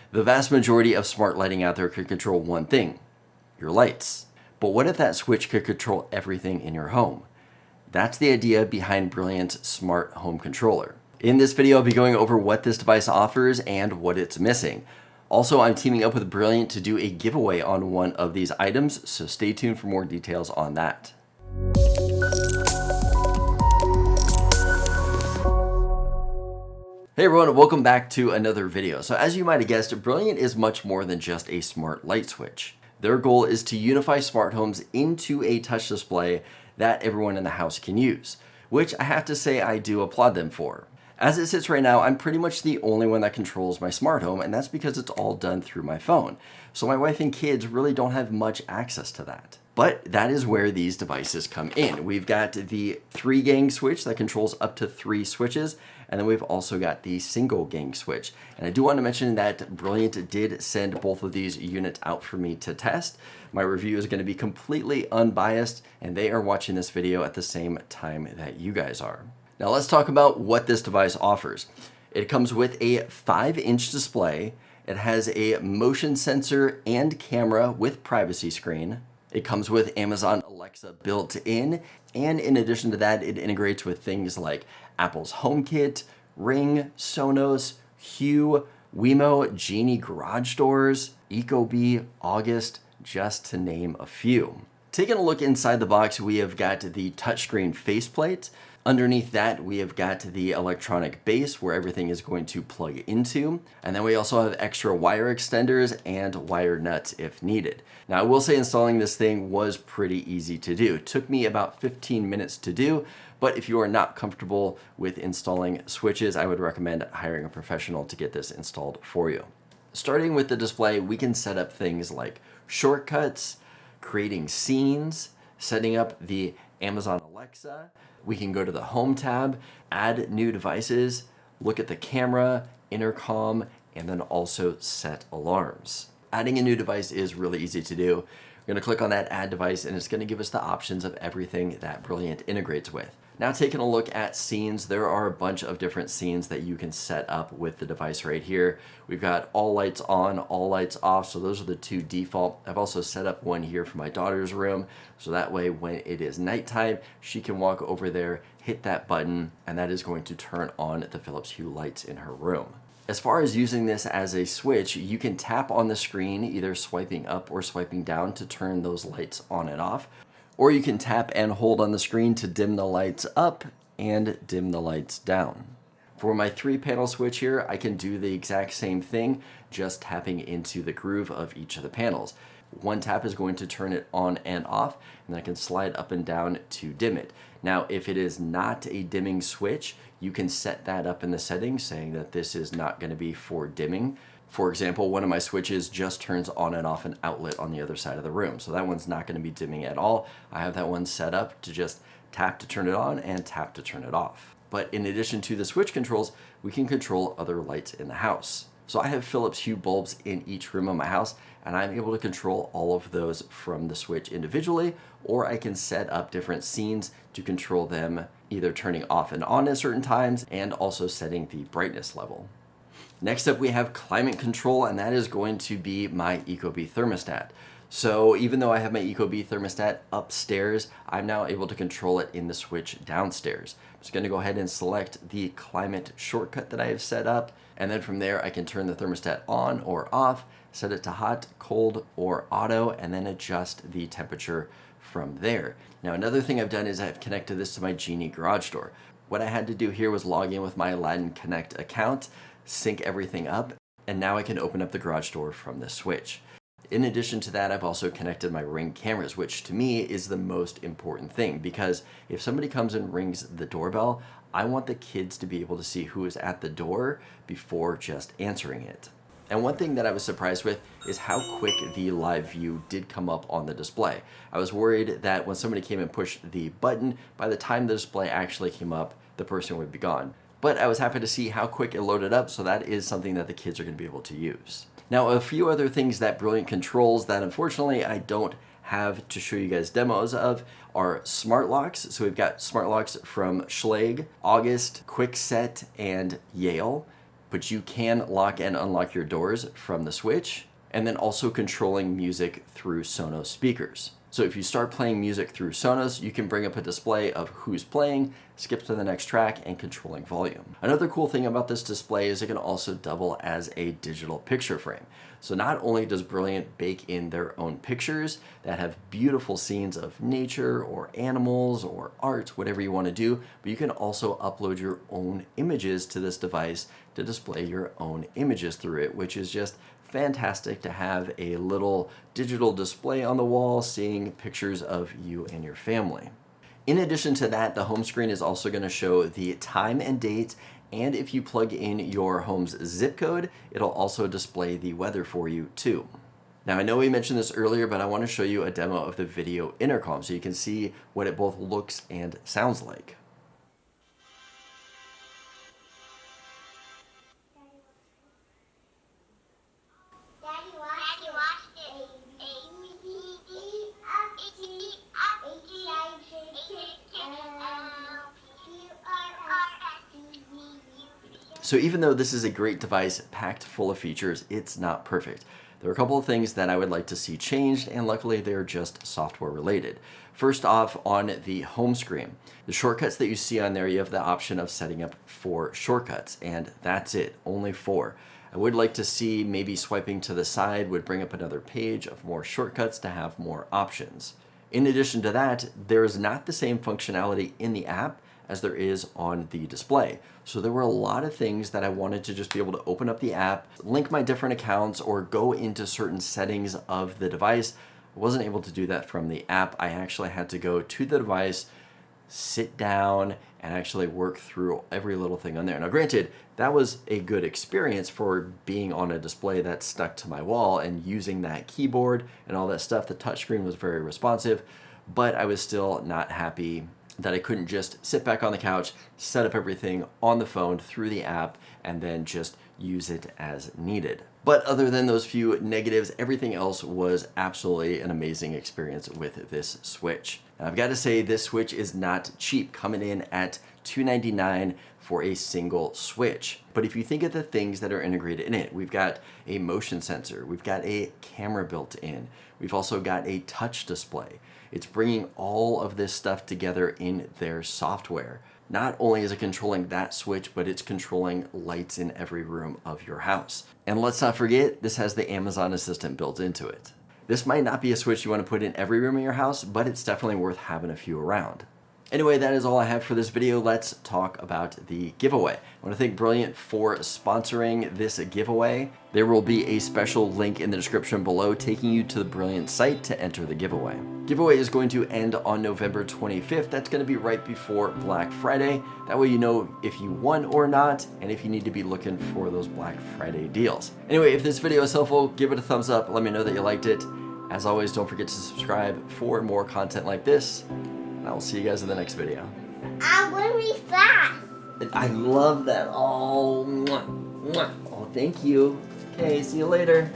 The vast majority of smart lighting out there could control one thing, your lights. But what if that switch could control everything in your home? That's the idea behind Brilliant's smart home controller. In this video, I'll be going over what this device offers and what it's missing. Also, I'm teaming up with Brilliant to do a giveaway on one of these items, so stay tuned for more details on that. Hey everyone, welcome back to another video. So as you might have guessed, Brilliant is much more than just a smart light switch. Their goal is to unify smart homes into a touch display that everyone in the house can use, which I have to say I do applaud them for. As it sits right now, I'm pretty much the only one that controls my smart home, and that's because it's all done through my phone. So my wife and kids really don't have much access to that. But that is where these devices come in. We've got the 3-gang switch that controls up to 3 switches, and then we've also got the single gang switch. And I do want to mention that Brilliant did send both of these units out for me to test. My review is going to be completely unbiased, and they are watching this video at the same time that you guys are. Now let's talk about what this device offers. It comes with a 5-inch display. It has a motion sensor and camera with privacy screen. It comes with Amazon Alexa built in, and in addition to that, it integrates with things like Apple's HomeKit, Ring, Sonos, Hue, Wemo, Genie garage doors, Ecobee, August, just to name a few. Taking a look inside the box, we have got the touchscreen faceplate. Underneath that, we have got the electronic base where everything is going to plug into. And then we also have extra wire extenders and wire nuts if needed. Now, I will say installing this thing was pretty easy to do. It took me about 15 minutes to do, but if you are not comfortable with installing switches, I would recommend hiring a professional to get this installed for you. Starting with the display, we can set up things like shortcuts, creating scenes, setting up the Amazon Alexa. We can go to the Home tab, add new devices, look at the camera, intercom, and then also set alarms. Adding a new device is really easy to do. We're going to click on that add device, and it's going to give us the options of everything that Brilliant integrates with. Now, taking a look at scenes, there are a bunch of different scenes that you can set up with the device right here. We've got all lights on, all lights off, so those are the 2 default. I've also set up one here for my daughter's room, so that way when it is nighttime, she can walk over there, hit that button, and that is going to turn on the Philips Hue lights in her room. As far as using this as a switch, you can tap on the screen, either swiping up or swiping down to turn those lights on and off. Or you can tap and hold on the screen to dim the lights up and dim the lights down. For my 3-panel switch here, I can do the exact same thing, just tapping into the groove of each of the panels. One tap is going to turn it on and off, and I can slide up and down to dim it. Now, if it is not a dimming switch, you can set that up in the settings, saying that this is not going to be for dimming. For example, one of my switches just turns on and off an outlet on the other side of the room. So that one's not going to be dimming at all. I have that one set up to just tap to turn it on and tap to turn it off. But in addition to the switch controls, we can control other lights in the house. So I have Philips Hue bulbs in each room of my house, and I'm able to control all of those from the switch individually, or I can set up different scenes to control them, either turning off and on at certain times and also setting the brightness level. Next up, we have climate control, and that is going to be my Ecobee thermostat. So even though I have my Ecobee thermostat upstairs, I'm now able to control it in the switch downstairs. I'm just going to go ahead and select the climate shortcut that I have set up, and then from there I can turn the thermostat on or off, set it to hot, cold, or auto, and then adjust the temperature from there. Now, another thing I've done is I've connected this to my Genie garage door. What I had to do here was log in with my Aladdin Connect account, sync everything up, and now I can open up the garage door from the switch. In addition to that, I've also connected my Ring cameras, which to me is the most important thing, because if somebody comes and rings the doorbell, I want the kids to be able to see who is at the door before just answering it. And one thing that I was surprised with is how quick the live view did come up on the display. I was worried that when somebody came and pushed the button, by the time the display actually came up, the person would be gone. But I was happy to see how quick it loaded up, so that is something that the kids are going to be able to use. Now, a few other things that Brilliant controls that unfortunately I don't have to show you guys demos of are smart locks. So we've got smart locks from Schlage, August, Kwikset, and Yale. but you can lock and unlock your doors from the Switch, and then also controlling music through Sonos speakers. So if you start playing music through Sonos, you can bring up a display of who's playing, skip to the next track, and controlling volume. Another cool thing about this display is it can also double as a digital picture frame. So not only does Brilliant bake in their own pictures that have beautiful scenes of nature or animals or art, whatever you want to do, but you can also upload your own images to this device to display your own images through it, which is just fantastic to have a little digital display on the wall seeing pictures of you and your family. In addition to that, the home screen is also going to show the time and date, and if you plug in your home's zip code, it'll also display the weather for you too. Now I know we mentioned this earlier, but I want to show you a demo of the video intercom so you can see what it both looks and sounds like. So even though this is a great device packed full of features, it's not perfect. There are a couple of things that I would like to see changed, and luckily they're just software related. First off, on the home screen, the shortcuts that you see on there, you have the option of setting up 4 shortcuts, and that's it, only 4. I would like to see maybe swiping to the side would bring up another page of more shortcuts to have more options. In addition to that, there is not the same functionality in the app as there is on the display. So there were a lot of things that I wanted to just be able to open up the app, link my different accounts, or go into certain settings of the device. I wasn't able to do that from the app. I actually had to go to the device, sit down, and actually work through every little thing on there. Now granted, that was a good experience for being on a display that's stuck to my wall and using that keyboard and all that stuff. The touchscreen was very responsive, but I was still not happy that I couldn't just sit back on the couch, set up everything on the phone through the app, and then just use it as needed. But other than those few negatives, everything else was absolutely an amazing experience with this Switch. Now, I've got to say, this Switch is not cheap, coming in at $299 for a single Switch. But if you think of the things that are integrated in it, we've got a motion sensor, we've got a camera built in, we've also got a touch display. It's bringing all of this stuff together in their software. Not only is it controlling that Switch, but it's controlling lights in every room of your house. And let's not forget, this has the Amazon Assistant built into it. This might not be a Switch you want to put in every room in your house, but it's definitely worth having a few around. Anyway, that is all I have for this video. Let's talk about the giveaway. I want to thank Brilliant for sponsoring this giveaway. There will be a special link in the description below taking you to the Brilliant site to enter the giveaway. Giveaway is going to end on November 25th. That's going to be right before Black Friday. That way you know if you won or not, and if you need to be looking for those Black Friday deals. Anyway, if this video is helpful, give it a thumbs up. Let me know that you liked it. As always, don't forget to subscribe for more content like this. I will see you guys in the next video. I want to be fast. I love that. Oh, mwah, mwah. Oh, thank you. Okay, see you later.